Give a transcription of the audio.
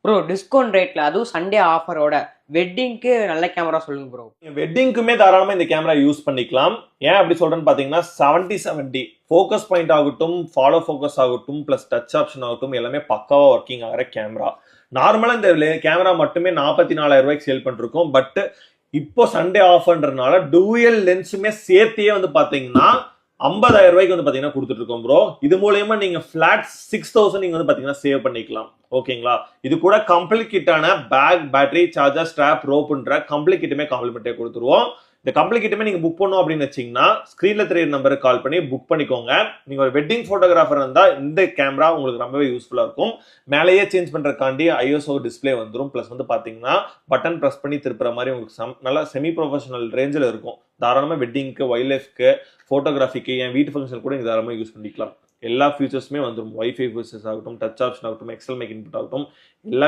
Bro discount ரேட்ல அதுவும் Sunday ஆஃபரோட வெட்டிங்க்கு நல்ல கேமரா சொல்லுங்க ப்ரோ. வெட்டிங்க்குமே தாராளமா இந்த கேமரா யூஸ் பண்ணிக்கலாம். ஏன் அப்படி சொல்றேன்னு பாத்தீங்கன்னா 70-70 ஃபோக்கஸ் பாயிண்ட் ஆகட்டும், ஃபாலோ ஃபோக்கஸ் ஆகட்டும், பிளஸ் டச் ஆப்ஷன் ஆகட்டும் எல்லாமே பக்காவா ஒர்க்கிங் ஆகிற கேமரா. நார்மலா இந்த கேமரா மட்டுமே 44,000 ரூபாய்க்கு சேல் பண்ணிருக்கோம். பட் இப்போ சண்டே ஆஃபர்ன்றனால டூயல் லென்ஸுமே சேர்த்தியே வந்து பாத்தீங்கன்னா 50,000 ரூபாய்க்கு வந்து பாத்தீங்கன்னா கொடுத்துட்டு இருக்கோம் ப்ரோ. இது மூலயமா நீங்க பிளாட் 6,000 நீங்க வந்து பாத்தீங்கன்னா சேவ் பண்ணிக்கலாம். ஓகேங்களா? இது கூட கம்ப்ளீட் கிட்டான பேக், பேட்டரி, சார்ஜர், ஸ்ட்ராப், ரோப்ன்ற கம்ப்ளீட் கிட்டுமே காம்ப்ளிமெண்டே கொடுத்துருவோம். இந்த கம்ப்ளீட் கிட்டுமே நீங்க புக் பண்ணணும் அப்படின்னு வச்சீங்கன்னா ஸ்கிரீன்ல தெரியுற நம்பருக்கு கால் பண்ணி புக் பண்ணிக்கோங்க. நீங்க ஒரு வெட்டிங் போட்டோகிராஃபர் இருந்தா இந்த கேமரா உங்களுக்கு ரொம்பவே யூஸ்ஃபுல்லா இருக்கும். மேலேயே சேஞ்ச் பண்றதுக்காண்டி ஐஎஸ்ஓ டிஸ்பிளே வந்துடும். பிளஸ் வந்து பாத்தீங்கன்னா பட்டன் பிரஸ் பண்ணி திருப்புற மாதிரி உங்களுக்கு நல்லா செமி ப்ரொஃபஷனல் ரேஞ்சில் இருக்கும். தாராளமா வெட்டிங்க்கு, வைல்ட் லைஃப்க்கு, போட்டோகிராஃபிக்கு, என் வீட்டு ஃபங்க்ஷன் கூட நீங்க தாராளமா யூஸ் பண்ணிக்கலாம். எல்லா ஃபீச்சர்ஸுமே வந்துடும். வைஃபை ஃபீச்சர்ஸ் ஆகட்டும், டச் ஆப்ஷன் ஆகட்டும், எக்ஸல் மேக் இன்புட் ஆகட்டும், எல்லா